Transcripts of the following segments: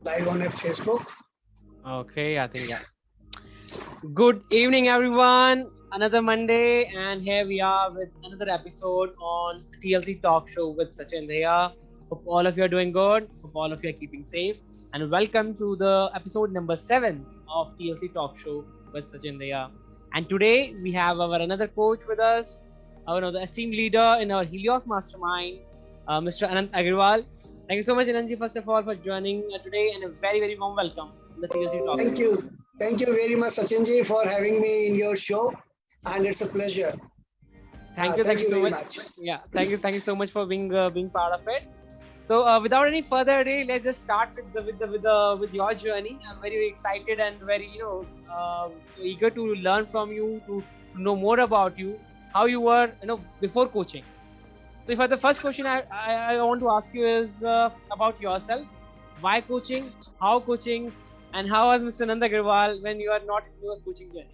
live on Facebook. Okay, I think yeah. Good evening, everyone. Another Monday, and here we are with another episode on TLC Talk Show with Sachin Dhaya. Hope all of you are doing good. Hope all of you are keeping safe. And welcome to the episode number 7 of TLC Talk Show with Sachin Dhaya. And today we have our another coach with us, the esteemed leader in our Helios Mastermind, Mr. Anant Agarwal. Thank you so much, Anandji, first of all, for joining today, and a very, very warm welcome to the TLC Talk Thank Show. you. Thank you very much, Sachinji, for having me in your show. And it's a pleasure. Thank you Thank you so very much. much. Yeah, thank you so much for being part of it. So, without any further ado, let's just start with your journey. I'm very, very excited and very eager to learn from you, to know more about you, how you were before coaching. So, if the first question I want to ask you is about yourself. Why coaching? How coaching? And how was Mr. Nanda Agarwal when you are not in your coaching journey?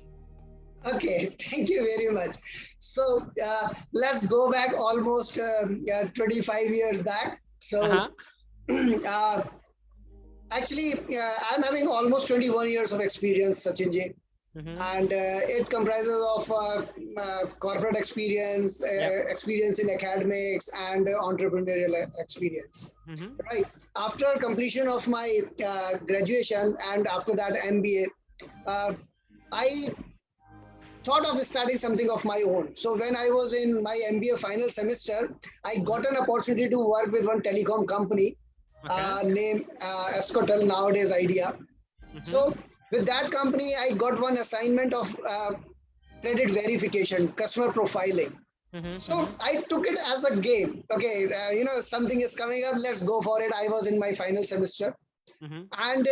Okay, thank you very much. So let's go back almost 25 years back. So actually, I'm having almost 21 years of experience, Sachinji. And it comprises of corporate experience, experience in academics, and entrepreneurial experience. Right. After completion of my graduation and after that MBA, I thought of starting something of my own. So when I was in my MBA final semester, I got an opportunity to work with one telecom company named Escotel, nowadays Idea. So with that company, I got one assignment of credit verification, customer profiling. So I took it as a game. Okay, something is coming up, let's go for it. I was in my final semester. And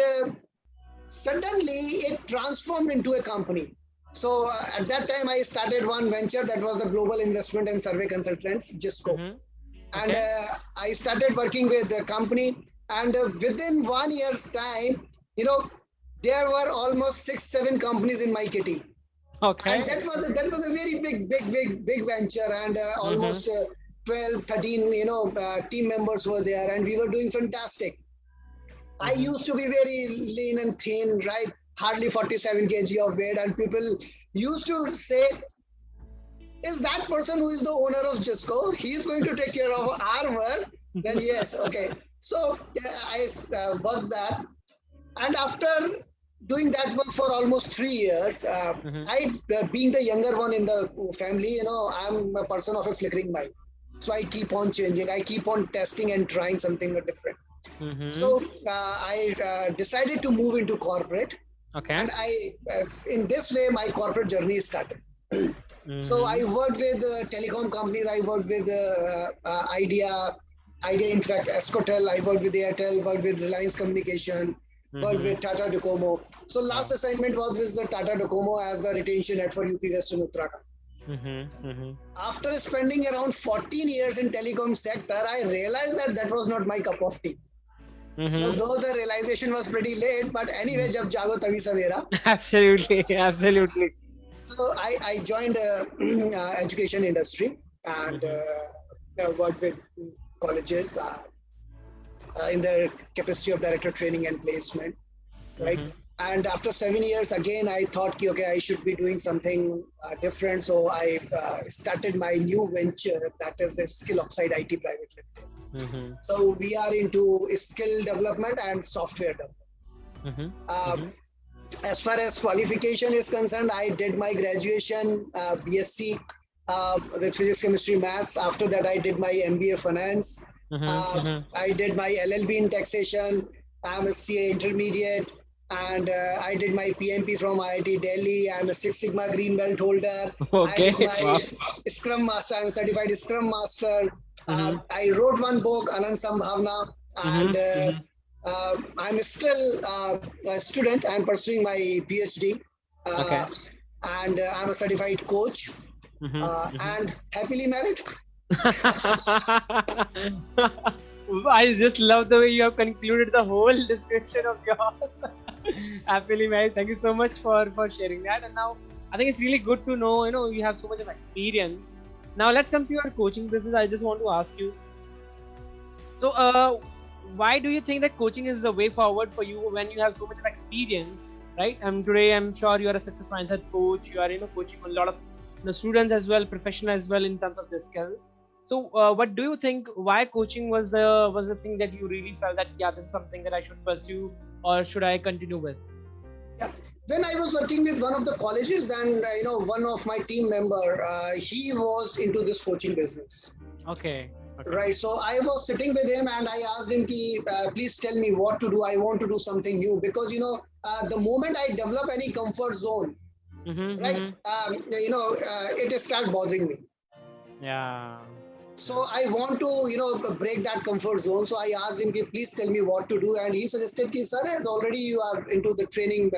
suddenly it transformed into a company. So at that time, I started one venture that was the Global Investment and Survey Consultants, GISCO. And I started working with the company. And within 1 year's time, there were almost 6-7 companies in my kitty. Okay. And that was a very big venture, and almost 12, 13, team members were there, and we were doing fantastic. I used to be very lean and thin, right? Hardly 47 kg of weight, and people used to say, is that person who is the owner of GISCO? He is going to take care of our work? Then yes, okay. So I worked that. And after doing that work for almost 3 years, I, being the younger one in the family, I'm a person of a flickering mind. So I keep on changing. I keep on testing and trying something different. So I decided to move into corporate. Okay. And in this way, my corporate journey started. So I worked with telecom companies. I worked with Idea, in fact, Escotel. I worked with Airtel, worked with Reliance Communication, worked with Tata Docomo. So last assignment was with the Tata Docomo as the retention head for UP Western Uttarakhand. After spending around 14 years in telecom sector, I realized that was not my cup of tea. So though the realization was pretty late, but anyway, jab jago tabi savera. Absolutely. So I joined education industry and worked with colleges in the capacity of director training and placement, right? And after 7 years, again, I thought, okay, I should be doing something different. So I started my new venture, that is the Skill Oxide IT Private Limited. So we are into skill development and software development. As far as qualification is concerned, I did my graduation BSc with physics, chemistry, maths. After that, I did my MBA finance. I did my LLB in taxation. I'm a CA intermediate. And I did my PMP from IIT Delhi. I'm a Six Sigma Green Belt holder. Okay. I did my Scrum Master. I'm a certified Scrum Master. I wrote one book, Anand Sambhavna. And I'm still a student. I'm pursuing my PhD. And I'm a certified coach. And happily married. I just love the way you have concluded the whole description of yours. Happily married. Thank you so much for sharing that. And now I think it's really good to know, you have so much of experience. Now let's come to your coaching business. I just want to ask you. So why do you think that coaching is the way forward for you when you have so much of experience, right? Today I'm sure you are a success mindset coach. You are coaching a lot of students as well, professional as well in terms of their skills. So what do you think? Why coaching was the thing that you really felt that this is something that I should pursue, or should I continue with? Yeah. When I was working with one of the colleges, then one of my team member, he was into this coaching business. Okay. Right. So I was sitting with him and I asked him, please tell me what to do. I want to do something new because the moment I develop any comfort zone, right, it starts bothering me. Yeah. So I want to break that comfort zone. So I asked him, please tell me what to do, and he suggested, sir, as already you are into the training,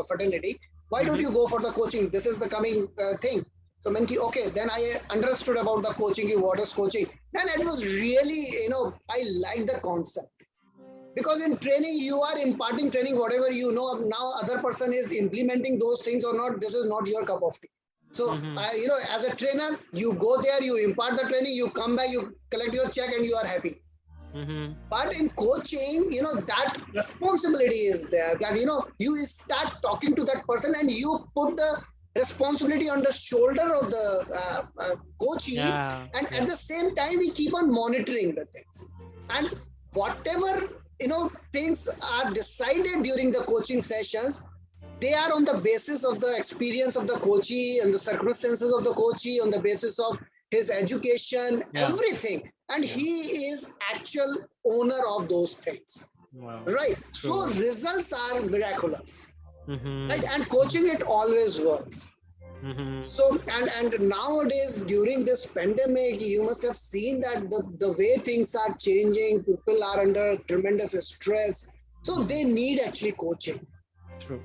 fraternity. Why don't you go for the coaching? This is the coming thing. So okay, then I understood about the coaching, what is coaching. Then it was really, I like the concept. Because in training, you are imparting training, whatever you know. Now other person is implementing those things or not, this is not your cup of tea. So, as a trainer, you go there, you impart the training, you come back, you collect your check and you are happy. But in coaching, that responsibility is there, that, you start talking to that person and you put the responsibility on the shoulder of the coachee. And at the same time, we keep on monitoring the things. And whatever, things are decided during the coaching sessions, they are on the basis of the experience of the coachee and the circumstances of the coachee, on the basis of his education, everything. And he is actual owner of those things. Wow. Right. So results are miraculous. Right. And coaching, it always works. So, and nowadays during this pandemic, you must have seen that the way things are changing, people are under tremendous stress. So they need actually coaching. True.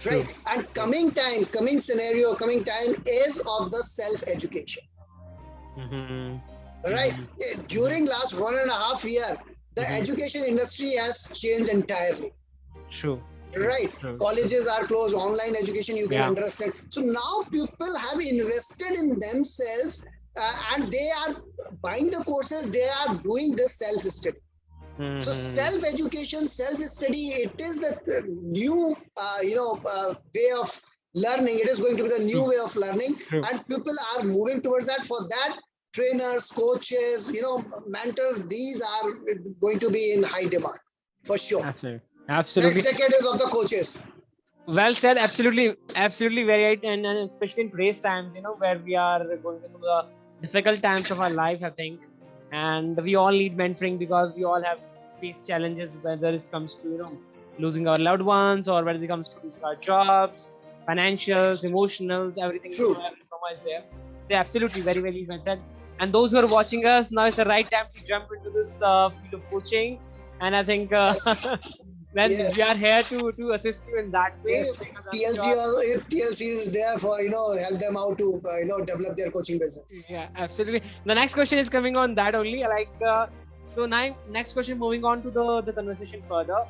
Right. And coming time is of the self-education. Right. During last 1.5 years, the education industry has changed entirely. True. Right. Colleges are closed, online education, you can understand. So now people have invested in themselves and they are buying the courses, they are doing this self-study. So self-education, self-study, it is the new, way of learning. It is going to be the new way of learning, and people are moving towards that. For that, trainers, coaches, mentors, these are going to be in high demand for sure. Absolutely. Next decade is of the coaches. Well said. Absolutely very right. And especially in today's times, where we are going through some of the difficult times of our life, I think. And we all need mentoring because we all have faced challenges, whether it comes to losing our loved ones, or whether it comes to losing our jobs, financials, emotionals, everything. True. Is there. So absolutely very well said. And those who are watching us, now is the right time to jump into this field of coaching. And I think we are here to assist you in that way. Yes. TLC is there for help them out to develop their coaching business. Yeah, absolutely. The next question is coming on that only. So now next question, moving on to the conversation further.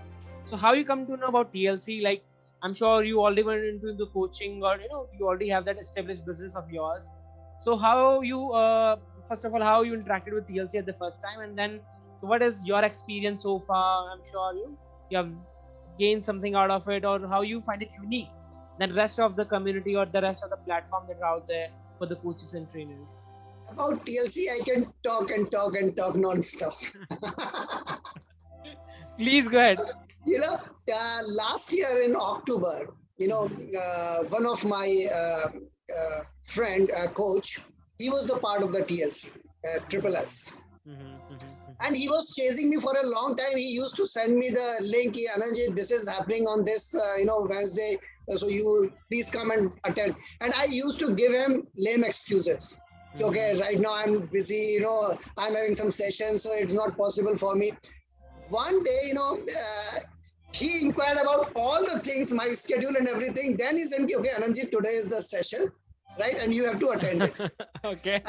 So how you come to know about TLC? Like, I'm sure you already went into the coaching, or you already have that established business of yours. So how you first of all, how you interacted with TLC at the first time, and then so what is your experience so far? I'm sure you have gained something out of it, or how you find it unique than the rest of the community or the rest of the platform that are out there for the coaches and trainers. About TLC, I can talk non-stop. Please go ahead. Last year in October, one of my friend, coach, he was the part of the TLC, Triple S. And he was chasing me for a long time. He used to send me the link, Ananjit, this is happening on this, Wednesday. So you please come and attend. And I used to give him lame excuses. Okay, right now I'm busy, I'm having some sessions, so it's not possible for me. One day, he inquired about all the things, my schedule and everything. Then he said, okay, Ananjit, today is the session, right? And you have to attend it. Okay.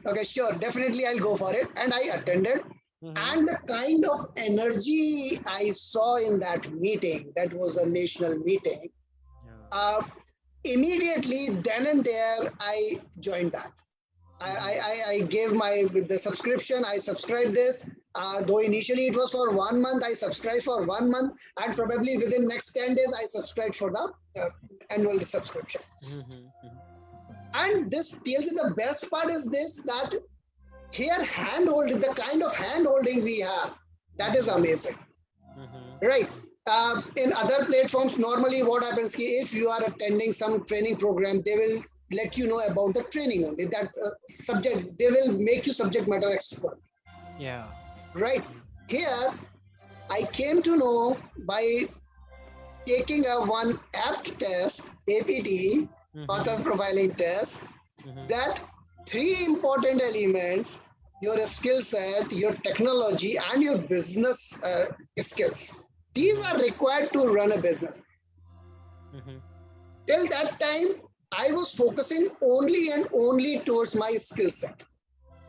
Okay, sure. Definitely I'll go for it. And I attended. And the kind of energy I saw in that meeting, that was the national meeting, immediately then and there, I joined that. I gave the subscription. I subscribed this. Though initially it was for 1 month, I subscribed for 1 month, and probably within next 10 days, I subscribed for the annual subscription. And this TLC, the best part is this, that here the kind of hand holding we have, that is amazing. Right. In other platforms, normally what happens, if you are attending some training program, they will let you know about the training only. That subject, they will make you subject matter expert. Yeah. Right. Here, I came to know by taking a one APT test, APT, author profiling test, that 3 important elements: your skill set, your technology, and your business skills. These are required to run a business. Till that time, I was focusing only and only towards my skill set.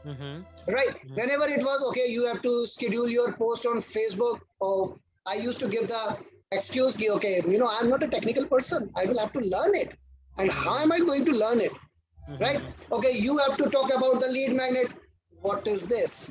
Right. Whenever it was, okay, you have to schedule your post on Facebook, or I used to give the excuse, okay, I'm not a technical person. I will have to learn it. And how am I going to learn it? Right. Okay, you have to talk about the lead magnet. What is this?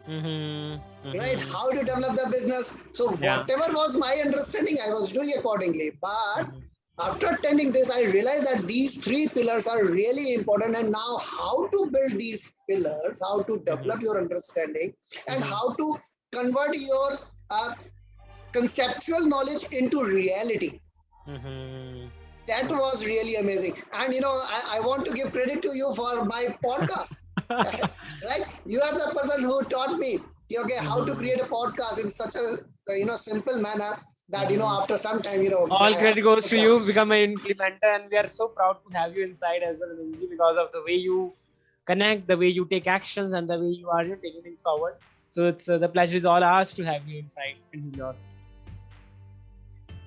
Right. How to develop the business. So whatever was my understanding, I was doing accordingly. But after attending this, I realized that these 3 pillars are really important. And now how to build these pillars, how to develop your understanding, and how to convert your conceptual knowledge into reality. That was really amazing. And I want to give credit to you for my podcast. Right? You are the person who taught me, okay, how to create a podcast in such a simple manner that after some time, all credit goes to you. Become an implementer, and we are so proud to have you inside as well, Anandji, because of the way you connect, the way you take actions, and the way you are taking things forward. So it's the pleasure is all ours to have you inside in Helios.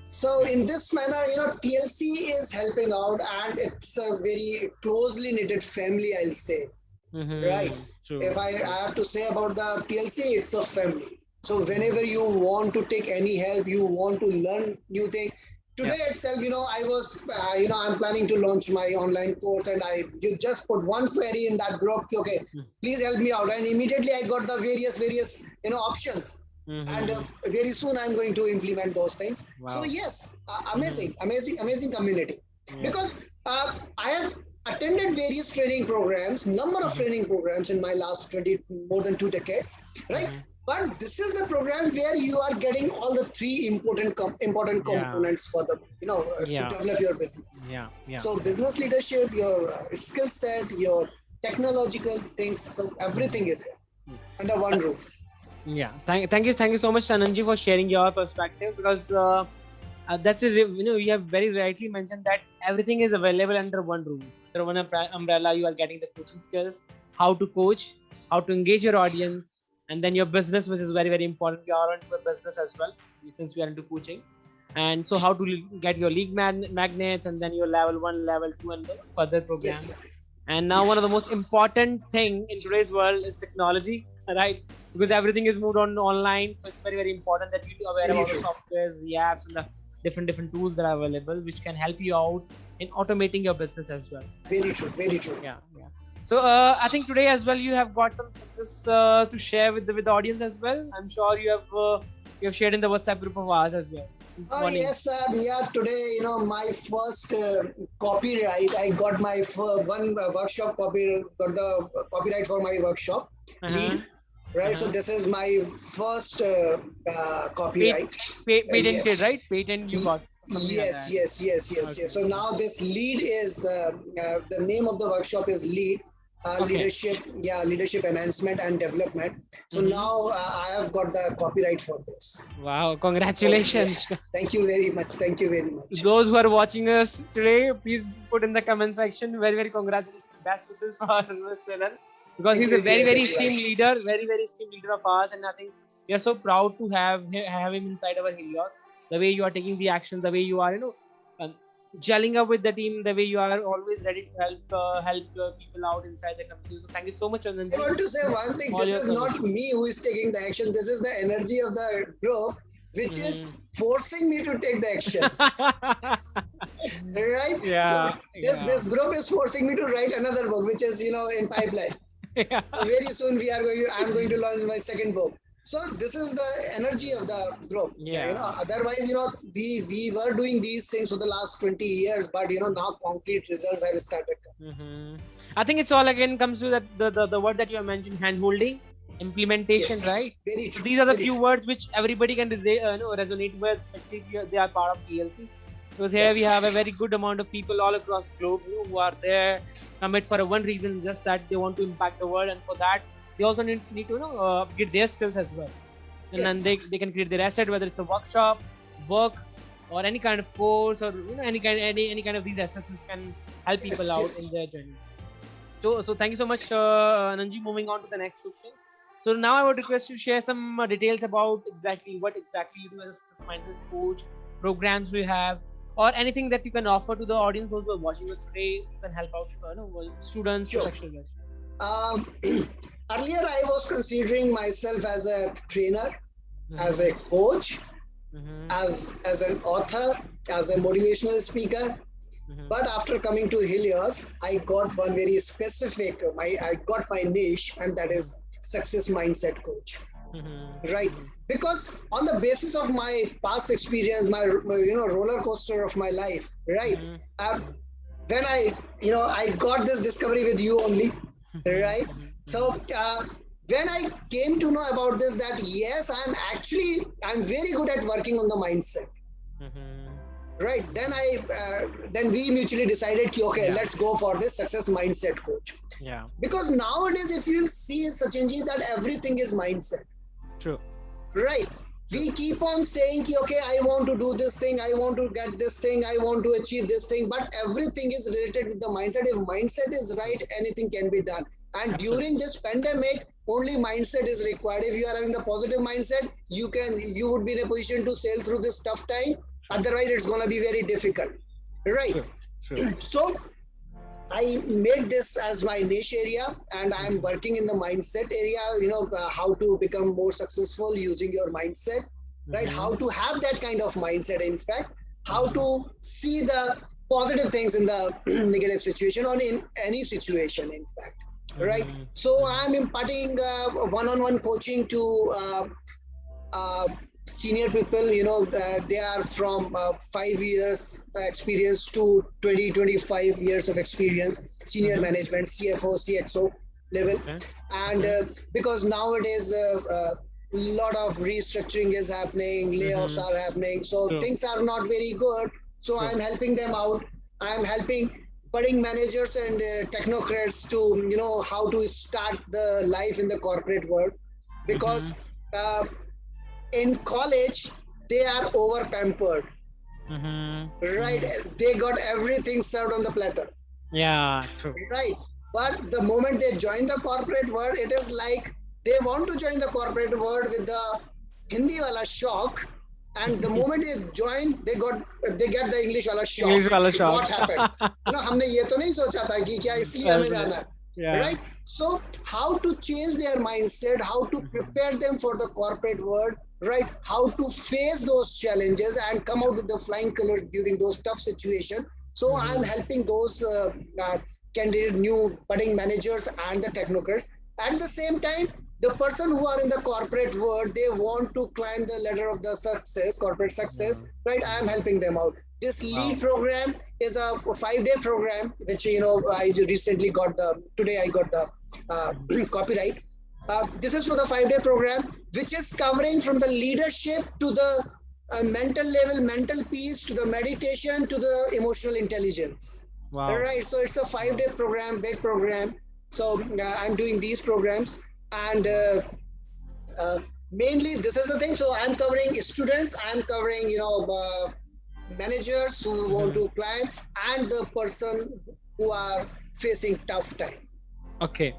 So in this manner, TLC is helping out, and it's a very closely knitted family, I'll say. Right. True. If I have to say about the TLC, it's a family. So whenever you want to take any help, you want to learn new things. Today itself, I was, I'm planning to launch my online course, and you just put one query in that group. Okay, please help me out, and immediately I got the various options. And very soon I'm going to implement those things. Wow. So yes, amazing community. Because I have attended various training programs, number of training programs in my last more than 2 decades, right? But this is the program where you are getting all the 3 important components for the to develop your business. So business leadership, your skill set, your technological things, so everything is here under one roof. Yeah, thank you so much, Anandji, for sharing your perspective, because that's you have very rightly mentioned that everything is available under one roof, under one umbrella. You are getting the coaching skills, how to coach, how to engage your audience, and then your business, which is very, very important. You are into a business as well, since we are into coaching, and so how to get your lead magnets, and then your level 1, level 2, and the further program. Yes. And now one of the most important thing in today's world is technology, right? Because everything is moved on online, so it's very, very important that you be aware about the softwares, the apps, and the different tools that are available, which can help you out in automating your business as well. Very true. Yeah. So I think today as well you have got some success to share with the audience as well. I'm sure you have shared in the WhatsApp group of ours as well. Yes, sir. Yeah, today, my first copyright, I got my one workshop got the copyright for my workshop lead, right? So this is my first copyright. Patented, right? Patent you got. Yes. So now this lead is, the name of the workshop is lead. Leadership enhancement and development. So now I have got the copyright for this. Wow, congratulations. Thank you very much. Those who are watching us today, please put in the comment section, very, very congratulations. Best wishes for Swelan, because he's a very, very esteemed leader, of ours, and I think we are so proud to have him inside our Helios. The way you are taking the action, the way you are, gelling up with the team, the way you are always ready to help people out inside the company. So thank you so much, Anandji. I want to say one thing. This is not me who is taking the action. This is the energy of the group. which is forcing me to take the action. Right? Yeah. So this group is forcing me to write another book, which is in pipeline. Yeah. So very soon I'm going to launch my second book. So this is the energy of the group. Yeah. Otherwise, we were doing these things for the last 20 years, but now concrete results have started. I think it's all again comes to that the word that you have mentioned, hand holding, implementation, Yes, right? very So true. these are the very few true. words which everybody can resonate with, especially if they are part of TLC. Because here we Yes. have a very good amount of people all across the globe who are there, commit for one reason, just that they want to impact the world, and for that they also need to upgrade their skills as well. And Yes. then they can create their asset, whether it's a workshop, work, or any kind of course, or any kind of these assets which can help people Yes, out yes. in their journey. So thank you so much, Anandji. Moving on to the next question. So now I would request you to share some details about what exactly you do as a mindset coach, programs we have, or anything that you can offer to the audience those who are watching us today. You can help out students, Sure. professionals. Earlier, I was considering myself as a trainer, as a coach, as an author, as a motivational speaker. But after coming to Helios, I got one very specific. I got my niche, and that is success mindset coach. Right? Because on the basis of my past experience, my roller coaster of my life, right? When I got this discovery with you only, right? So when I came to know about this, that yes, I'm very good at working on the mindset. Right. Then we mutually decided, okay, let's go for this success mindset coach. Yeah. Because nowadays, if you'll see, Sachinji, that everything is mindset. True. Right. We keep on saying, okay, I want to do this thing, I want to get this thing, I want to achieve this thing, but everything is related with the mindset. If mindset is right, anything can be done. And during this pandemic, only mindset is required. If you are having the positive mindset, you would be in a position to sail through this tough time. Otherwise, it's going to be very difficult. Right. True. So I made this as my niche area, and I'm working in the mindset area, how to become more successful using your mindset, right? How to have that kind of mindset, in fact, how to see the positive things in the negative situation or in any situation, in fact, right? So I'm imparting one-on-one coaching to senior people, they are from 5 years experience to 20-25 years of experience, senior management, CFO, CXO level. And because nowadays a lot of restructuring is happening, layoffs are happening, so things are not very good. So I'm helping them out. I'm helping budding managers and technocrats to how to start the life in the corporate world, because in college they are over pampered, right? They got everything served on the platter. Yeah, true. Right. But the moment they join the corporate world, it is like they want to join the corporate world with the Hindi wala shock, and the moment they join, they get the English wala shock. What happened? हमने ये तो नहीं सोचा था कि क्या इसलिए हमें जाना, right? So how to change their mindset, how to prepare them for the corporate world, right? How to face those challenges and come out with the flying colors during those tough situations. So I'm helping those candidate, new budding managers and the technocrats. At the same time, the person who are in the corporate world, they want to climb the ladder of the success, corporate success, right? I am helping them out. This lead program is a 5-day program, which, I recently today I got the copyright. This is for the 5-day program, which is covering from the leadership to the mental level, mental peace, to the meditation, to the emotional intelligence. Wow. All right. So it's a 5-day program, big program. So I'm doing these programs, and mainly this is the thing. So I'm covering students, I'm covering, managers who want to climb, and the person who are facing tough time. Okay.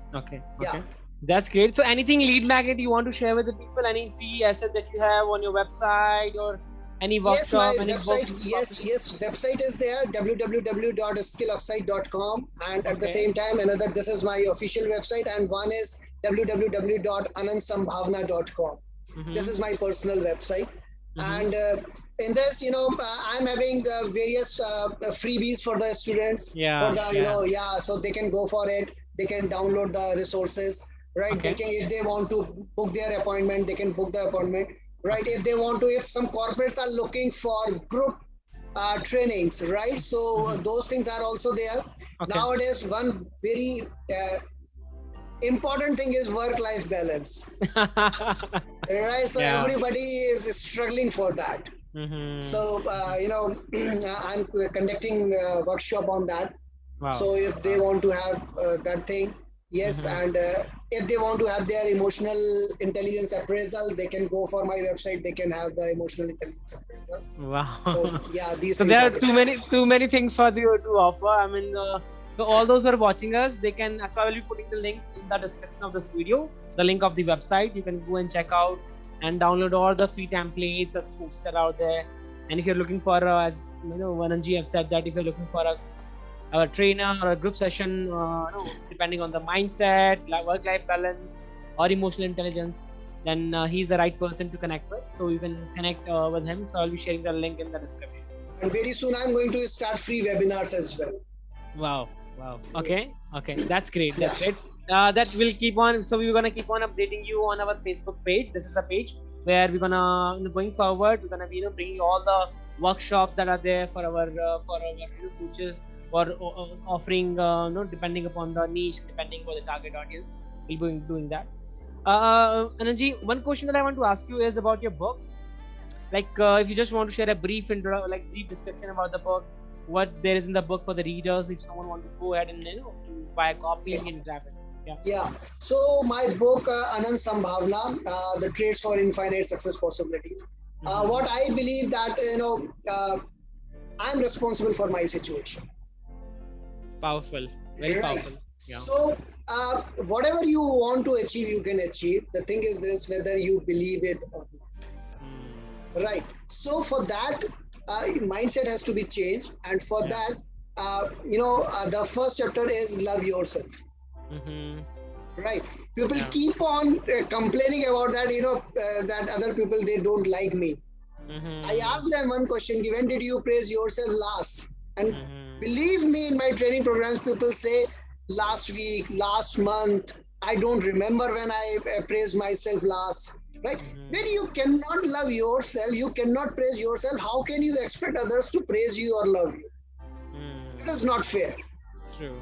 Yeah. That's great. So anything lead magnet you want to share with the people? Any free assets that you have on your website or any workshop? Yes, my website. Yes, website is there, www.skilloxide.com, and at the same time, this is my official website, and one is www.anansambhavna.com. This is my personal website. And in this, I'm having various freebies for the students. Yeah, For the, so they can go for it. They can download the resources, right? Okay. They can, if they want to book their appointment, they can book the appointment, right? If they want to, if some corporates are looking for group trainings, right? So those things are also there. Okay. Nowadays, one very important thing is work-life balance, right? So Yeah. everybody is struggling for that. So I'm conducting a workshop on that. Wow. So if they want to have that thing, yes, and if they want to have their emotional intelligence appraisal, they can go for my website. They can have the emotional intelligence appraisal. Wow. So yeah, these So things there are there. too many things for you to offer. I mean, so all those who are watching us, they can. That's why I will be putting the link in the description of this video. The link of the website. You can go and check out and download all the free templates, the tools that are out there. And if you're looking for, as Vananji have said, that if you're looking for a trainer or a group session, depending on the mindset, work-life balance, or emotional intelligence, then he's the right person to connect with. So you can connect with him. So I'll be sharing the link in the description. And very soon I'm going to start free webinars as well. Wow. Okay. That's great. That's great. That will keep on. So we're gonna keep on updating you on our Facebook page. This is a page where we're gonna going forward. We're gonna be bringing all the workshops that are there for our coaches, for offering depending upon the niche, depending on the target audience. We'll be doing that. Ananji, one question that I want to ask you is about your book. Like, if you just want to share a brief brief description about the book, what there is in the book for the readers, if someone want to go ahead and buy a copy and grab it. Yeah. So my book, Anand Sambhavna, the Traits for Infinite Success Possibilities. What I believe that I'm responsible for my situation. Powerful, very powerful. Yeah. So whatever you want to achieve, you can achieve. The thing is this: whether you believe it or not. Right. So for that, mindset has to be changed, and for that, the first chapter is love yourself. Right. People keep on complaining about that. That other people, they don't like me. I asked them one question: when did you praise yourself last? And believe me, in my training programs, people say last week, last month. I don't remember when I praised myself last. Right? When you cannot love yourself, you cannot praise yourself. How can you expect others to praise you or love you? It is not fair. True.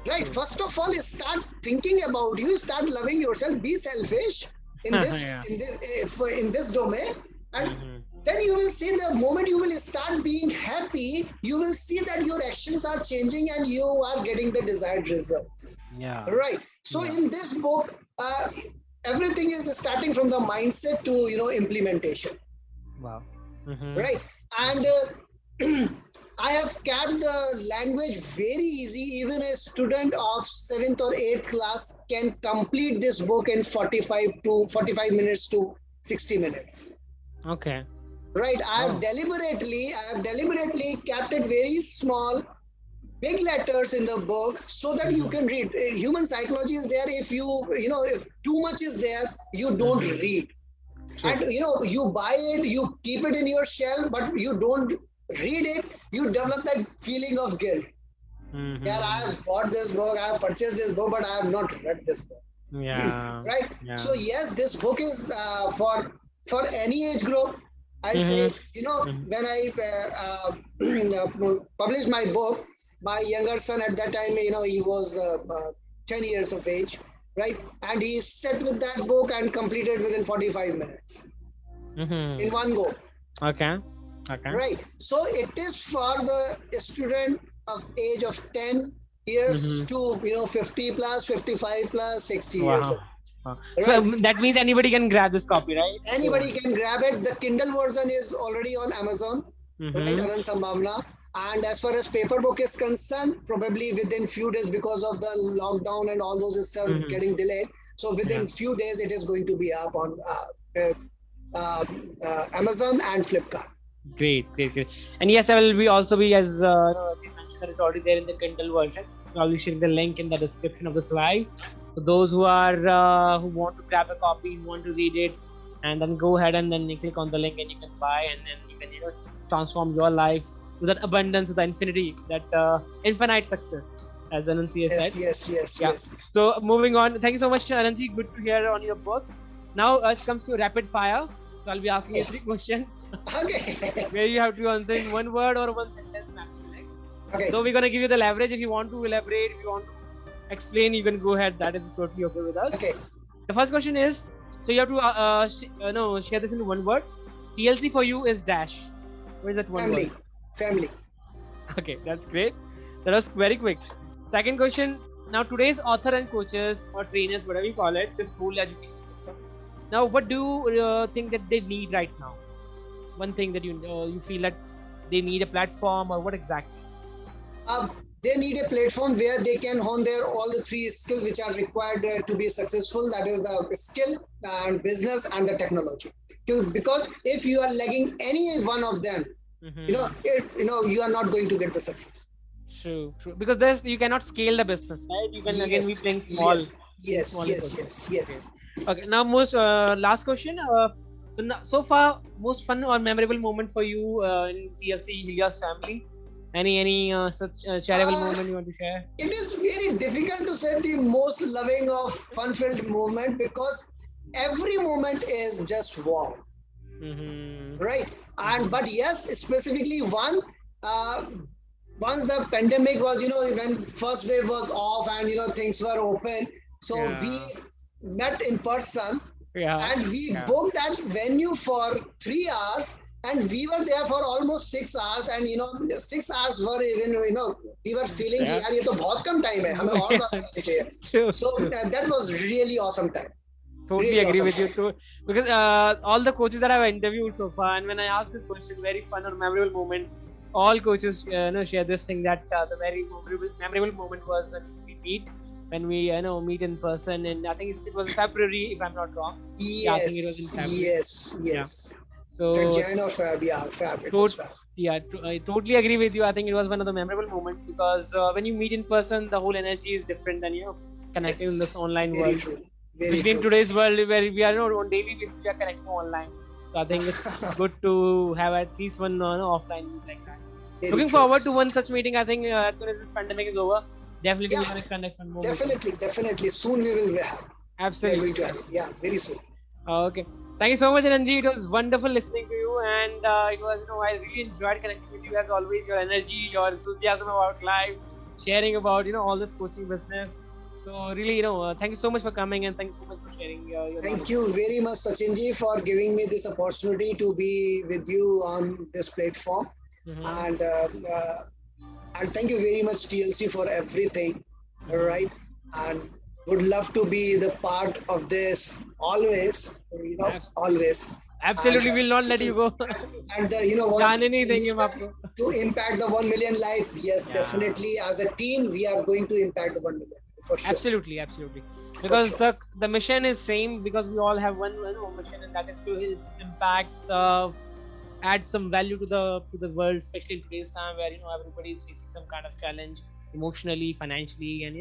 Right. True. First of all, start thinking about you. Start loving yourself. Be selfish in this in this domain, and then you will see the moment you will start being happy, you will see that your actions are changing and you are getting the desired results. Yeah. Right. So in this book, everything is starting from the mindset to implementation. Wow. Right. And I have kept the language very easy. Even a student of 7th or 8th class can complete this book in 45 minutes to 60 minutes. Okay. Right. I have deliberately kept it very small, big letters in the book so that you can read. Human psychology is there. If if too much is there, you don't read. Sure. And you buy it, you keep it in your shelf, but you don't read it. You develop that feeling of guilt. Yeah, I have bought this book, I have purchased this book, but I have not read this book. Yeah. Right. Yeah. So yes, this book is for any age group. I say, when I published my book, my younger son at that time, he was 10 years of age, right? And he sat with that book and completed within 45 minutes in one go. Okay. Right. So it is for the student of age of 10 years to 50 plus, 55 plus, 60 years. Right. So that means anybody can grab this copy, right? Anybody can grab it. The Kindle version is already on Amazon, right? Anand Sambhavna. And as far as paper book is concerned, probably within few days, because of the lockdown and all those stuff getting delayed. So within few days, it is going to be up on Amazon and Flipkart. Great. And yes, I will also be, as you mentioned, that is already there in the Kindle version. I'll be sharing the link in the description of this live. So those who are who want to grab a copy, who want to read it, and then go ahead and then you click on the link and you can buy, and then you can transform your life to that abundance, to the infinity, that infinite success, as Ananthi has said. Yes. So moving on, thank you so much, Ananthi. Good to hear on your book. Now it comes to rapid fire. So I'll be asking you 3 questions. Okay. Where you have to answer in 1 word or 1 sentence max to max. Okay. So we're gonna give you the leverage. If you want to elaborate, if you want to explain, you can go ahead. That is totally okay with us. Okay. The first question is, so you have to share this in 1 word. TLC for you is dash. What is that 1 word? Family. Okay, that's great. That was very quick. Second question. Now today's author and coaches or trainers, whatever you call it, this whole education system. Now, what do you think that they need right now? One thing that you feel that they need a platform, or what exactly? They need a platform where they can hone all the 3 skills which are required to be successful. That is the skill and business and the technology. Because if you are lagging any one of them, you are not going to get the success. True. Because you cannot scale the business, right? You can again be playing small. Yes. Okay. Now, last question. So far, most fun or memorable moment for you in TLC Helios family? Any such shareable moment you want to share? It is very difficult to say the most loving or fun-filled moment, because every moment is just wow. Right? But yes, specifically one. Once the pandemic was, when first wave was off and things were open, so we met in person, and we booked that venue for 3 hours, and we were there for almost 6 hours, and 6 hours were even we were feeling that ये तो बहुत कम time है, हमें और ज़्यादा करना चाहिए. So that was really awesome time. Totally really agree with you too, because all the coaches that I've interviewed so far, and when I asked this question, very fun or memorable moment, all coaches share this thing, that the very memorable moment was when we meet in person, and I think it was February, if I'm not wrong. Yes. I think it was in February. Yes. So Jan or Feb, Feb. I totally agree with you. I think it was one of the memorable moments, because when you meet in person, the whole energy is different than connecting in this online very world. True. Especially in today's world, where we are on daily basis, we are connecting online. So I think it's good to have at least one offline meet like that. Looking forward to one such meeting. I think as soon as this pandemic is over, definitely we're going to connect one more. Definitely. Soon we will have. Absolutely. Very soon. Okay. Thank you so much, Ananji. It was wonderful listening to you, and it was, I really enjoyed connecting with you as always. Your energy, your enthusiasm about life, sharing about, all this coaching business. So really, thank you so much for coming, and thank you so much for sharing your Thank you very much, Sachinji, for giving me this opportunity to be with you on this platform. And thank you very much, TLC, for everything. All right. And would love to be the part of this always, always. Absolutely, we'll not let you go. And to impact the 1 million life, yes, definitely. As a team, we are going to impact the 1 million. For sure. Absolutely. Because the mission is same, because we all have one mission, and that is to impact, add some value to the world, especially in today's time where everybody is facing some kind of challenge emotionally, financially, and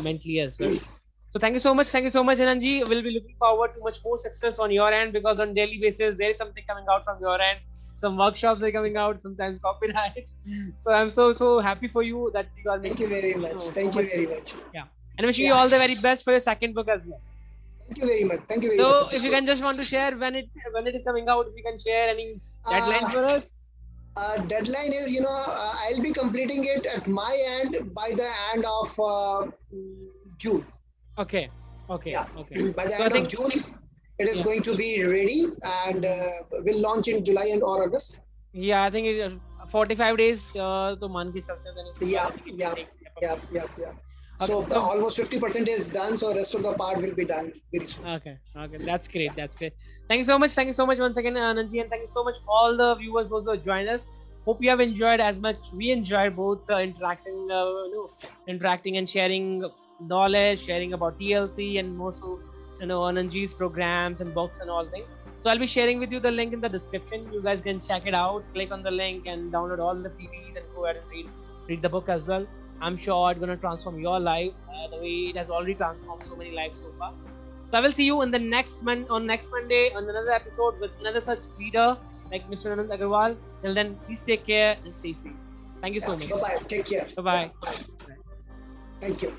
mentally as well. So thank you so much, Ananji. We'll be looking forward to much more success on your end, because on daily basis there is something coming out from your end. Some workshops are coming out, sometimes copyright. So I'm so happy for you that you are making. Thank you very much. Thank you very much. Yeah, and wishing you all the very best for your second book as well. Thank you very much. So if you can just want to share when it is coming out, if you can share any deadline for us. Deadline is, I'll be completing it at my end by the end of June. Okay. Yeah. Okay. By the end of June, it is going to be ready, and we'll launch in July or August. Yeah, I think 45 days to मान के चलते हैं. Yeah. So almost 50% is done, so rest of the part will be done very soon. Okay. That's great. Thank you so much once again, Ananji, and thank you so much all the viewers also joined us. Hope you have enjoyed as much we enjoyed, both interacting and sharing knowledge, sharing about TLC, and more so Ananji's programs and books and all things. So I'll be sharing with you the link in the description. You guys can check it out, click on the link and download all the freebies and go ahead and read the book as well. I'm sure it's going to transform your life the way it has already transformed so many lives so far. So I will see you in the next Monday on another episode with another such leader like Mr. Anand Agarwal. Till then, please take care and stay safe. Thank you so much. Bye bye. Take care. Bye bye. Thank you.